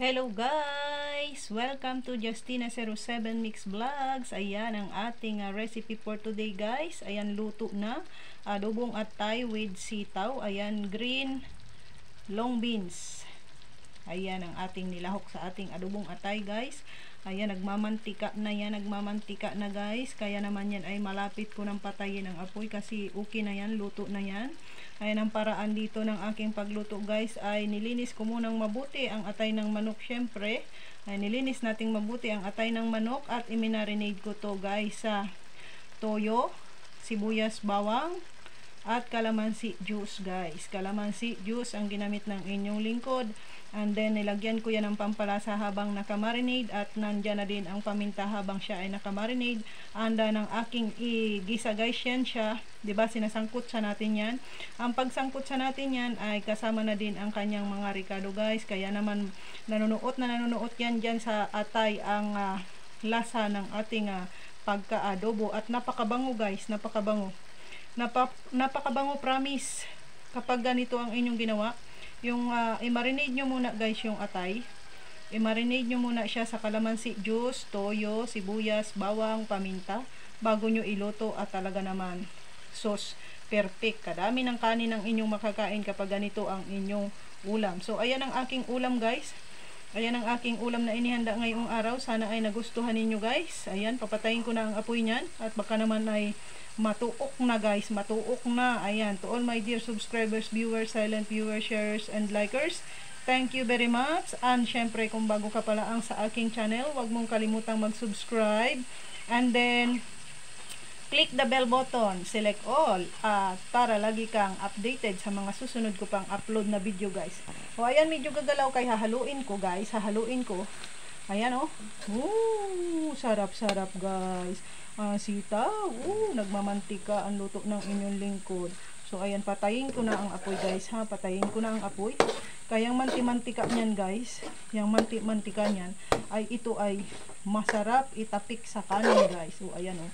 Hello guys! Welcome to Justina07 Mix Vlogs. Ayan ang ating recipe for today guys. Ayan, luto na. Adobong atay with sitaw. Ayan, green long beans. Ayan ang ating nilahok sa ating adobong atay guys. Ayan, nagmamantika na yan. Nagmamantika na guys. Kaya naman yan ay malapit ko nang patayin ang apoy kasi okay na yan. Luto na yan. Ayan ang paraan dito ng aking pagluto guys, ay nilinis ko munang mabuti ang atay ng manok syempre. Ay nilinis nating mabuti ang atay ng manok at iminarinade ko to guys sa toyo, sibuyas, bawang at kalamansi juice guys. Kalamansi juice ang ginamit ng inyong lingkod. And then nilagyan ko yan ng pampalasa habang nakamarinade at nandyan na din ang paminta habang siya ay nakamarinade. Anda ng aking igisa guys yan siya. Diba sinasangkot sa natin yan. Ang pagsangkot sa natin yan ay kasama na din ang kanyang mga ricado guys. Kaya naman nanunuot yan dyan sa atay ang lasa ng ating pagka-adobo. At napakabango guys, napakabango. Napakabango promise kapag ganito ang inyong ginawa. Yung i-marinate nyo muna guys yung atay. I-marinate nyo muna siya sa kalamansi juice, toyo, sibuyas, bawang, paminta bago nyo iluto at talaga naman sauce perfect. Kadami ng kanin ang inyong makakain kapag ganito ang inyong ulam. So ayan ang aking ulam guys. Ayan ang aking ulam na inihanda ngayong araw. Sana ay nagustuhan ninyo guys. Ayan, papatayin ko na ang apoy niyan at baka naman ay matuok na guys, matuok na. Ayan, to all my dear subscribers, viewers, silent viewers, sharers, and likers, thank you very much. And syempre kung bago ka pala ang sa aking channel, wag mong kalimutang mag-subscribe and then click the bell button, select all para lagi kang updated sa mga susunod ko pang upload na video guys. O ayan, medyo gagalaw kay hahaluin ko guys, hahaluin ko. Ayan oh. Sarap-sarap guys. Sitaw. Nagmamantika ang luto ng inyong lingkod. So ayan, patayin ko na ang apoy guys ha. Patayin ko na ang apoy. Kaya yung manti-mantika niyan guys, yung manti-mantika niyan ay ito ay masarap itapik sa kanin guys. So ayan oh.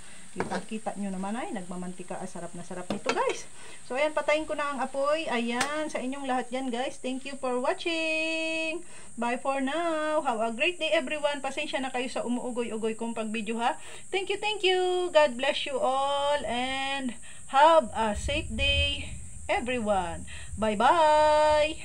Kita nyo naman ay nagmamantika. Sarap na sarap nito guys. So ayan, patayin ko na ang apoy. Ayan, sa inyong lahat yan guys. Thank you for watching. Bye for now. Have a great day everyone. Pasensya na kayo sa umuugoy-ugoy kong pag-video ha. Thank you, thank you. God bless you all and have a safe day everyone. Bye bye.